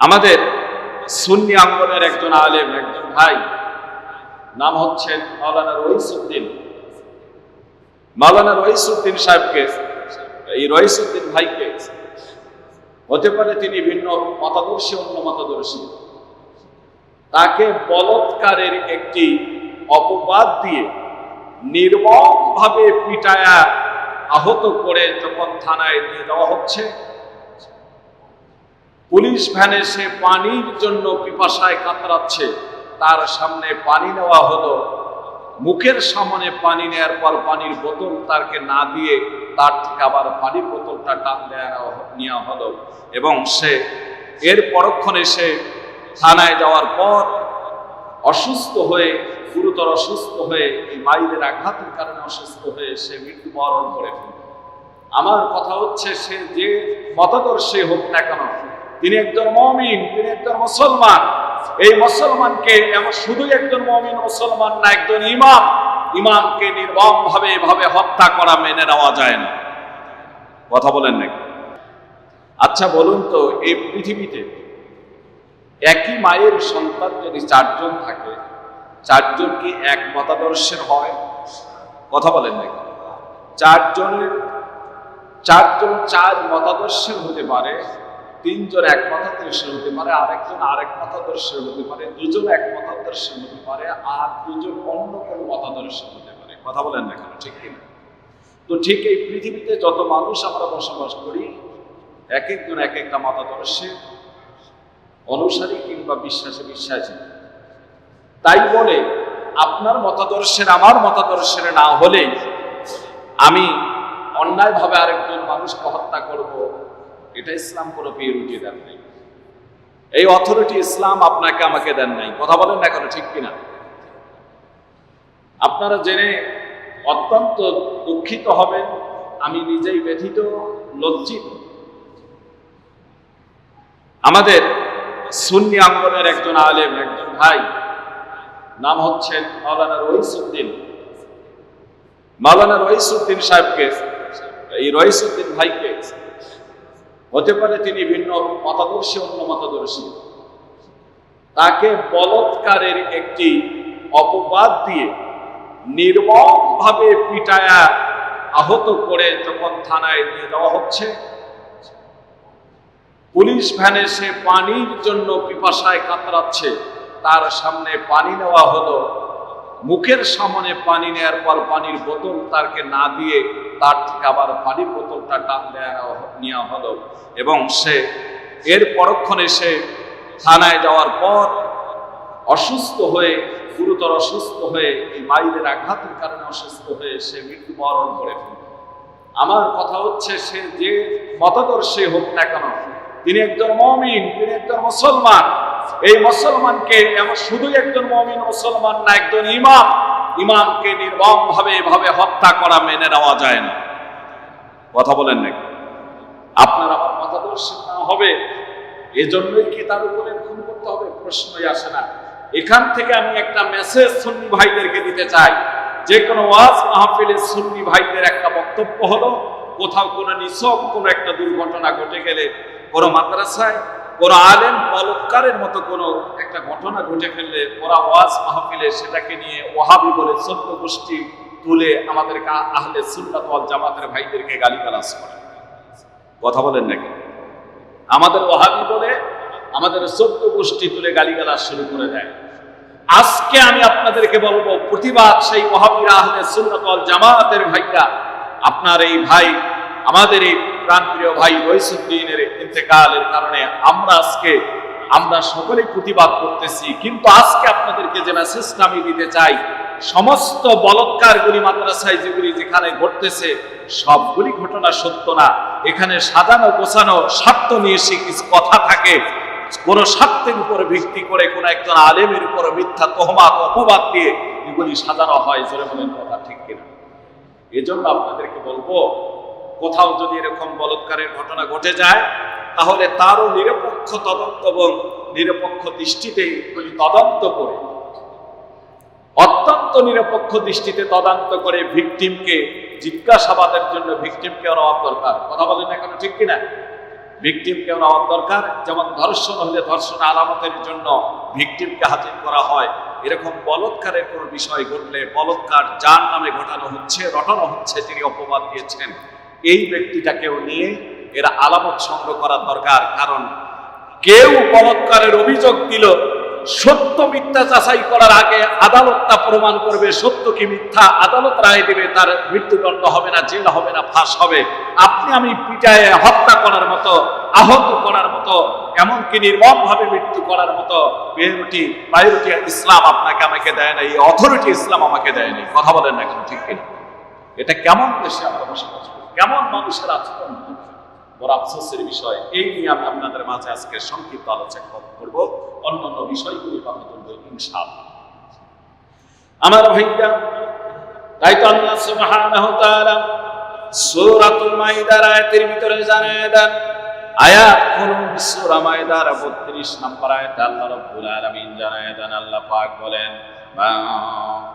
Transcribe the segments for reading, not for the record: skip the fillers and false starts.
আমাদের সুন্নি আঙ্গনের একজন আলেম, একজন ভাই, নাম হচ্ছেন মাওলানা রইসউদ্দিন। মাওলানা রইসউদ্দিন সাহেবকে, এই রইসউদ্দিন ভাইকে, হতে পারে তিনি ভিন্ন মতাদর্শী, অন্য মতাদর্শী, তাকে বলৎকারের একটি অপবাদ দিয়ে নির্মমভাবে পিটায়া আহত করে যখন থানায় নিয়ে যাওয়া হচ্ছে, পুলিশ ভ্যানে সে পানির জন্য পিপাসায় কাতরাচ্ছে, তার সামনে পানি নেওয়া হলো। মুখের সামনে পানি নেওয়ার পর পানির বোতল তাকে না দিয়ে তার থেকে আবার পানির বোতলটা টান নেওয়া হলো, এবং সে এর পরক্ষণে সে থানায় যাওয়ার পর অসুস্থ হয়ে, গুরুতর অসুস্থ হয়ে, এই মাইলের আঘাতের কারণে অসুস্থ হয়ে সে মৃত্যুবরণ করে ফেলল। আমার কথা হচ্ছে, সে যে মতাদর্শী হোক না কেন, তিনি একজন মুমিন, তিনি একজন মুসলমান। এই মুসলমানকে শুধুই একজন মুমিন মুসলমান না, একজন ইমাম। ইমামকে নির্মমভাবে এভাবে হত্যা করা মেনে নেওয়া যায় না। কথা বলেন নাকি? আচ্ছা বলুন তো, এই পৃথিবীতে একই মায়ের সন্তান যদি চারজন থাকে, চারজন কি এক মতাদর্শের হয়? কথা বলেন নাকি? চারজন চার মতাদর্শের হতে পারে, তিনজন এক মতাদর্শের হতে পারে, আরেকজন আরেক মতাদর্শের হতে পারে, দুজন এক মতাদর্শের হতে পারে, আর দুজন অন্য কোনো মতাদর্শের হতে পারে। কথা বলেন না কেন, ঠিক কিনা? তো ঠিক এই পৃথিবীতে যত মানুষ আমরা বসবাস করি, এক একজন এক একটা মতাদর্শের অনুসারী কিংবা বিশ্বাসী। তাই বলে আপনার মতাদর্শের আমার মতাদর্শের না হলে আমি অন্যায়ভাবে আরেকজন মানুষকে হত্যা করব, এটা ইসলাম কোনো পিরিয়ডে দেন নাই। এই অথরিটি ইসলাম আপনাকে আমাকে দেন নাই। কথা বলেন না কেন, ঠিক কিনা? আপনারা জেনে অত্যন্ত দুঃখিত হবেন, আমি নিজেই ব্যথিত, লজ্জিত। আমাদের সুন্নি আঙ্গনের একজন আলেম, একজন ভাই, নাম হচ্ছেন মাওলানা রইসউদ্দিন। মাওলানা রইসউদ্দিন সাহেবকে, এই রইসউদ্দিন ভাইকে, হতে পারে তিনি ভিন্ন মতাদর্শী, অন্য মতাদর্শী, তাকে বলৎকারের একটি অপবাদ দিয়ে নির্মমভাবে পিটায়া আহত করে যখন থানায় নিয়ে যাওয়া হচ্ছে, পুলিশ ভ্যানে সে পানির জন্য পিপাসায় কাতরাচ্ছে, তার সামনে পানি নেওয়া হলো। মুখের সামনে পানি নেওয়ার পর পানির বোতল তাকে না দিয়ে তার থেকে আবার পানির বোতলটা টান নেওয়া হলো, এবং সে এর পরক্ষণে সে থানায় যাওয়ার পর অসুস্থ হয়ে, গুরুতর অসুস্থ হয়ে, এই মাইলের আঘাতের কারণে অসুস্থ হয়ে সে মৃত্যুবরণ করে ফেলল। আমার কথা হচ্ছে, সে যে মতাদর্শী হোক না কেন, তিনি একজন মুমিন, তিনি একজন মুসলমান। এই মুসলমানকে শুধুই একজন মুমিন মুসলমান না, একজন ইমাম। ইমামকে নির্মমভাবে এভাবে হত্যা করা মেনে নেওয়া যায় না। কথা বলেন নাকি? আপনার আমার মতাদর্শ না হবে, এজন্যই কি তার উপরে খুন করতে হবে? প্রশ্নই আসে না। এখান থেকে আমি একটা মেসেজ সুন্নি ভাইদেরকে দিতে চাই। যে কোনো ওয়াজ মাহফিলে সুন্নি ভাইদের একটা বক্তব্য হলো, কোথাও কোনো নিছক কোনো একটা দুর্ঘটনা ঘটে গেলে, কোনো মাদ্রাসায় কোনো আলেম বলৎকারের মতো কোনো একটা ঘটনা ঘটে ফেললে, ওরা ওয়াজ মাহফিলে সেটাকে নিয়ে ওয়াহাবি বলে 14 গোষ্ঠী তুলে আমাদের আহলে সুন্নাত ওয়াল জামাতের ভাইদেরকে গালিগালাজ করে। কথা বলেন নাকি? আমাদের ওয়াহাবি বলে আমাদের 14 গোষ্ঠী তুলে গালিগালাজ শুরু করে দেয়। আজকে আমি আপনাদেরকে বলবো, প্রতিবাদ সেই ওয়াহাবিরা, আহলে সুন্নাত ওয়াল জামাতের ভাইরা। আপনার এই ভাই, আমাদের এই প্রাণপ্রিয় ভাই রইসউদ্দিনের ইন্তেকালের কারণে আমরা সকলেই প্রতিবাদ করতেছি। কিন্তু আজকে আপনাদেরকে যে মেসেজটা আমি দিতে চাই, সমস্ত বলৎকারগুলি মাদ্রাসায় যেখানে ঘটতেছে, সবগুলি ঘটনা সত্য না। এখানে সাজানো গোছানো স্বার্থ নিয়ে কিছু কথা থাকে, কোন স্বার্থের উপরে ভিত্তি করে কোন একজন আলেমের উপর মিথ্যা তহমাত, অপবাদ দিয়ে এগুলি সাজানো হয়। জোরে বলেন, কথা ঠিক কিনা? এজন্য আপনাদেরকে বলবো, কোথাও যদি এরকম বলৎকারের ঘটনা ঘটে যায়, তাহলে তারও নিরপেক্ষ তদন্ত এবং নিরপেক্ষ দৃষ্টিতে এগুলি তদন্ত করে, অত্যন্ত নিরপেক্ষ দৃষ্টিতে তদন্ত করে ভিকটিমকে জিজ্ঞাসাবাদের জন্য ভিকটিমকে নেওয়া দরকার। কথা বলেন না কেন, ঠিক কিনা? ভিকটিমকে নেওয়ার দরকার। যেমন ধর্ষণ হলে ধর্ষণ আলামতের জন্য ভিকটিমকে হাজির করা হয়, এরকম বলৎকারের কোনো বিষয় ঘটলে বলৎকার যার নামে ঘটানো হচ্ছে, রটানো হচ্ছে, যিনি অপবাদ দিয়েছেন, এই ব্যক্তিটাকেও নিয়ে এরা আলামত সংগ্রহ করার দরকার। কারণ কেউ বলৎকারের অভিযোগ দিল, সত্য মিথ্যা যাচাই করার আগে আদালত তা প্রমাণ করবে সত্য কি মিথ্যা, আদালত রায় দেবে, তার মৃত্যুদণ্ড হবে না, জেল হবে না, ফাঁস হবে। আপনি আমি পিটায়ে হত্যা করার মতো, আহত করার মতো, এমনকি নির্মমভাবে মৃত্যু করার মতো প্রায়োরিটি ইসলাম আপনাকে আমাকে দেয় না, এই অথরিটি ইসলাম আমাকে দেয়নি। কথা বলেন না কেন, ঠিক কিনা? এটা কেমন দেশে আমরা বসবাস করি, কেমন মানুষের আচরণ, বড় আফসোসের বিষয়। এই নিয়ে আমি আপনাদের মাঝে আজকে সংক্ষিপ্ত আলোচনা করব, অন্যান্য বিষয়গুলি কথা বলবো ইনশাআল্লাহ। আমার ভাইরা, তাই তো আল্লাহ সুবহানাহু ওয়া তাআলা সূরাতুল মাইদার আয়াতের ভিতরে জানিয়ে দেন, আয়াত হলো সূরা মাইদার 32 নম্বর আয়াতে আল্লাহ রাব্বুল আলামিন জানিয়ে দেন, আল্লাহ পাক বলেন, মান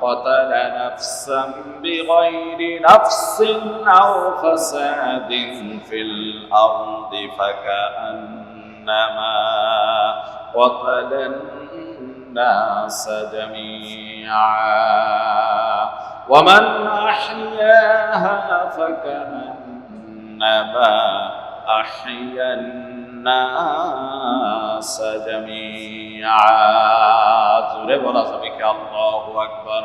ক্বাতালা নাফসান বিগাইরি নাফসিন আও ফাসাদিন ফিল আরদি ফাকান্নামা ক্বাতালান নাস জামিআ ওয়া মান আহইয়াহা ফাকান্নামা আহইয়ান নাস জামিআ। জোরে বলা যাবে কি আল্লাহু আকবার।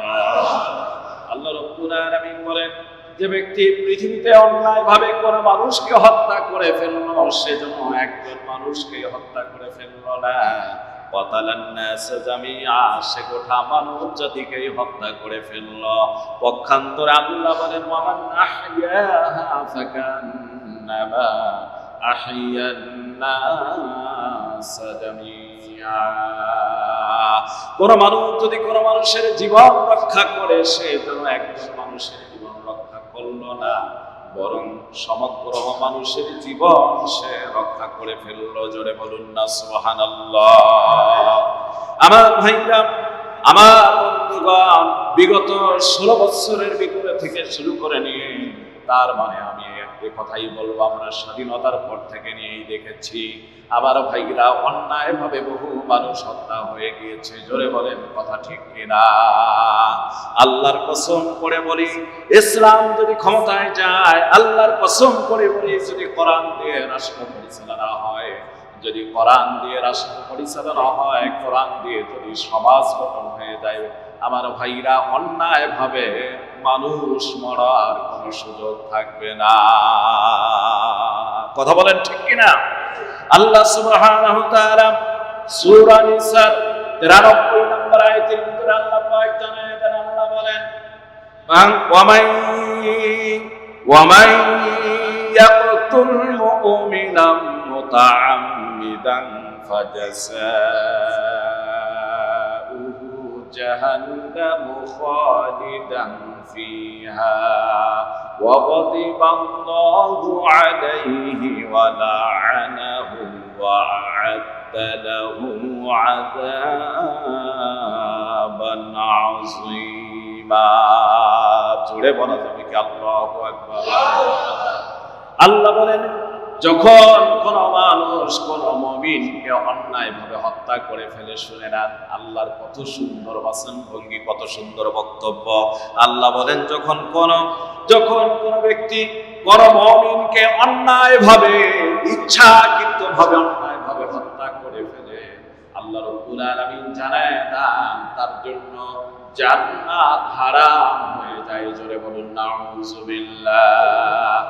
আল্লাহ রাব্বুল আলামিন বলেন, যে ব্যক্তি পৃথিবীতে অন্যায়ভাবে কোনো মানুষকে হত্যা করে ফেলল, সে যেন একজন মানুষকে হত্যা করে ফেলল না, ক্বাতালান নাস জামিআ, সে গোটা মানব জাতিকেই হত্যা করে ফেলল। পক্ষান্তরে আল্লাহ বলেন, ওয়া মান আহইয়াহা ফাকান্নামা আহইয়ান নাস জামিআ। কোন মানুষ যদি কোন মানুষের জীবন রক্ষা করে, সে যেন একজন মানুষের জীবন রক্ষা করল না, বরং সমগ্র মানুষের জীবন সে রক্ষা করে ফেলল। জোরে বলুন না সুবহানাল্লাহ। আমার ভাইরা, আমার বন্ধুগণ, বিগত 16 বছরের ভিতরে থেকে শুরু করে নিয়ে, তার মানে আমি এই কথাই বলবো, আমরা স্বাধীনতার পর থেকে নিয়েই দেখেছি আমার ভাইরা অন্যায়ভাবে বহু মানুষ হত্যা হয়ে গিয়েছে। জোরে বলেন কথা ঠিক কিনা? আল্লাহর কসম করে বলি, ইসলাম যদি ক্ষমতায় যায়, আল্লাহর কসম করে বলি, যদি কোরআন দিয়ে রাষ্ট্র পরিচালনা হয়, যদি কোরআন দিয়ে রাষ্ট্র পরিচালনা হয়, কোরআন দিয়ে যদি সমাজ গঠন হয়ে যায়, আমার ভাইরা অন্যায়ভাবে মানুষ মরার কোনো সুযোগ থাকবে না। কথা বলেন ঠিক কিনা? আল্লাহ সুবহানাহু ওয়া তাআলা সূরা নিসার 93 নম্বর আয়াতের ভিতরে আল্লাহ পাক জানিয়ে দেন, আল্লাহ বলেন, ওয়া মান ইয়াকতুল মুমিনান মুতাআম্মিদান ফাজাযাউহু জাহান্নামু খালিদান ফিহা ওয়া গাদিবা আল্লাহু আলাইহি ওয়া লা'আনাহু ওয়া আ'আদ্দা লাহু আযাবান আযীমা। জোরে বলা যাবে কি আল্লাহু আকবার। আল্লাহ বলেন, যখন কোন মানুষ কোন মুমিনকে অন্যায়ভাবে হত্যা করে ফেলে, শুনে নেন আল্লাহর কত সুন্দর বাচন ভঙ্গি, কত সুন্দর বক্তব্য। আল্লাহ বলেন, যখন কোন ব্যক্তি কোন মুমিনকে অন্যায়ভাবে, ইচ্ছাকৃতভাবে অন্যায়ভাবে হত্যা করে ফেলে, আল্লাহ রাব্বুল আলামিন জানায় দেন তার জন্য জান্নাত হারাম হয়ে যায়। জোরে বলুন নাউযুবিল্লাহ।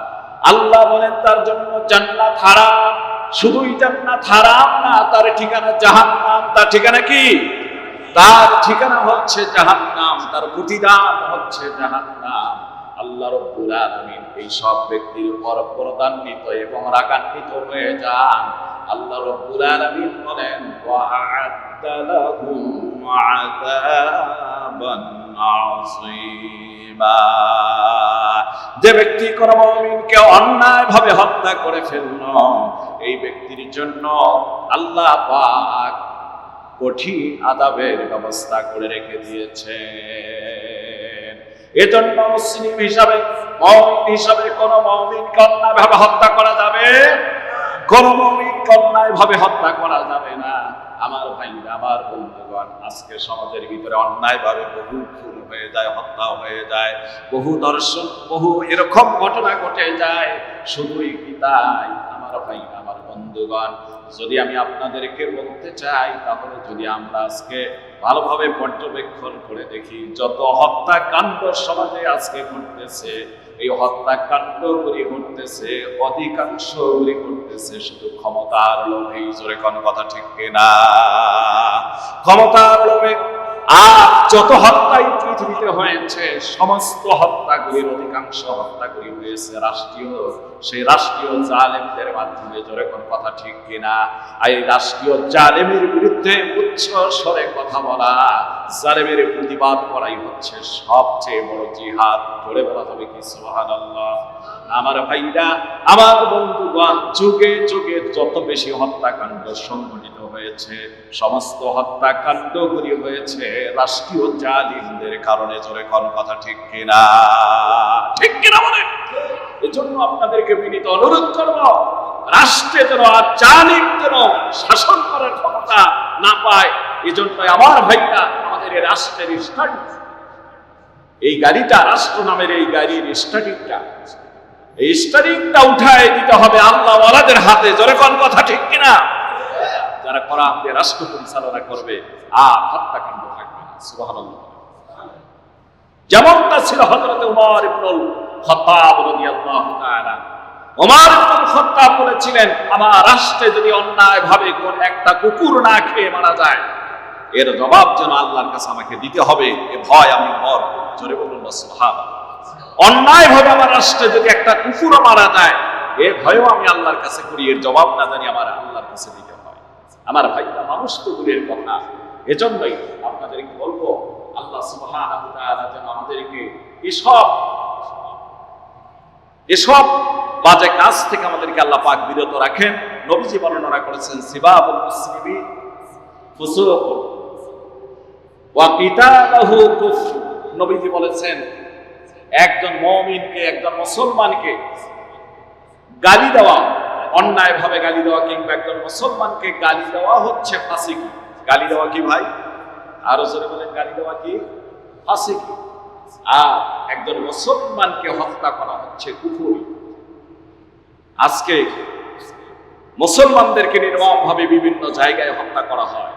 আল্লাহ বলেন তার জন্য জান্নাত হারাম। শুধুই জান্নাত হারাম না, তার ঠিকানা জাহান্নাম। তার ঠিকানা কি? তার ঠিকানা হচ্ছে জাহান্নাম, তার প্রতিদান হচ্ছে জাহান্নাম। আল্লাহ রাব্বুল আলামিন এই সব ব্যক্তির উপর প্রদান্বিত এবং রাগান্বিত হয়ে যান। আল্লাহ রাব্বুল আলামিন বলেন, ওয়া আ'আদ্দা লাহুম আযাবান আযীমা। যে ব্যক্তি কোন মুমিনকে অন্যায়ভাবে হত্যা করে ফেলল, এই ব্যক্তির জন্য আল্লাহ পাক কঠিন আযাবের ব্যবস্থা করে রেখে দিয়েছেন। এজন্য মুসলিম হিসাবে, মুমিন হিসাবে কোন মুমিনকে অন্যায়ভাবে হত্যা করা যাবে, কোন মুমিনকে অন্যায় ভাবে হত্যা করা যাবে না। আমার ভাই, আমার বন্ধুগণ, আজকে সমাজের ভিতরে অন্যায় ভাবে বহু খুন হয়ে যায়, হত্যা হয়ে যায়, বহু দর্শন, বহু এরকম ঘটনা ঘটে যায়। শুধুই কি তাই? আমার ভাই, আমার বন্ধুগণ, যদি আমি আপনাদেরকে বলতে চাই, তাহলে যদি আমরা আজকে ভালোভাবে পর্যবেক্ষণ করে দেখি, যত হত্যাকাণ্ড সমাজে আজকে ঘটতেছে, এই হত্যাকাণ্ডগুলি ঘটতেছে, অধিকাংশগুলি ঘটতেছে শুধু ক্ষমতার লোভে। জোরে কোন কথা ঠিক কিনা? ক্ষমতার লোভে। আর যত হত্যাই পৃথিবীতে হয়েছে, সমস্ত হত্যাগুলির অধিকাংশ হত্যাগুলি হয়েছে সেই রাষ্ট্রীয় জালেমদের মাধ্যমে। জোরে কোন কথা ঠিক কিনা? এই রাষ্ট্রীয় জালেমের বিরুদ্ধে উচ্চ স্বরে কথা বলা, জালেমের প্রতিবাদ করাই হচ্ছে সবচেয়ে বড় জিহাদ। জোরে বলা হবে কি সুবহানাল্লাহ? আমার ভাইরা, আমার বন্ধুগণ, যুগে যুগে যত বেশি হত্যাকাণ্ড সংঘটিত হয়েছে, সমস্ত হত্যাকাণ্ডগুলি হয়েছে রাষ্ট্রীয় জালিমদের কারণে। জোরে কোন কথা ঠিক কিনা? ঠিক কিনা বলেন? এজন্য আপনাদেরকে বিনীত অনুরোধ করব, রাষ্ট্রে যেন আর জালিম যেন শাসন করার ক্ষমতা না পায়। এজন্য আমার ভাইরা, আমাদের এই রাষ্ট্রের স্টাডি, এই গাড়িটা, রাষ্ট্র নামের এই গাড়ির স্টাডিংটা, এই স্টারিংটা উঠায় দিতে হবে আল্লাহ ওয়ালাদের হাতে। জোরে কোন কথা ঠিক কিনা? যারা কোরআন দিয়ে রাষ্ট্র পরিচালনা করবে, আর হত্যাকাণ্ড থাকবে না। সুবহানাল্লাহ। যেমনটা ছিল হযরত ওমর ইবনুল খাত্তাব রাদিয়াল্লাহু তাআলা। ওমর ইবনুল খাত্তাব বলেছিলেন, আমার রাষ্ট্রে যদি অন্যায় ভাবে কোন একটা কুকুর না খেয়ে মারা যায়, এর জবাব যেন আল্লাহর কাছে আমাকে দিতে হবে, এ ভয় আমি ওমর। জোরে বলুন না সুবহানাল্লাহ। অন্যায় ভাবে আমার রাষ্ট্রে যদি একটা কুকুরও মারা যায়, এর ভয়ও আমি আল্লাহর কাছে করি, এর জবাব না জানি আমার আল্লাহর কাছে দিতে হয়। আমার ভাইরা, মানুষ তো দূরের কথা। এজন্যই আপনাদেরকে বলবো, আল্লাহ সুবহানাহু ওয়া তাআলা যেন আমাদেরকে এসব বাজে কাজ থেকে আমাদেরকে আল্লাহ পাক বিরত রাখেন। নবীজি বর্ণনা করেছেন, সিবাবুল মুসলিমি ফুসুকুন ওয়া কিতালুহু কুফর। নবীজি বলেছেন, একজন মুমিনকে, একজন মুসলমানকে গালি দেওয়া, অন্যায় ভাবে গালি দেওয়া, কিংবা একজন মুসলমানকে গালি দেওয়া হচ্ছে ফাসিকি। গালি দেওয়া কি ভাই? আরো জোরে বলেন, গালি দেওয়া কি? ফাসিকি। আর একজন মুসলমানকে হত্যা করা হচ্ছে কুফরি। আজকে মুসলমানদেরকে নির্মমভাবে বিভিন্ন জায়গায় হত্যা করা হয়।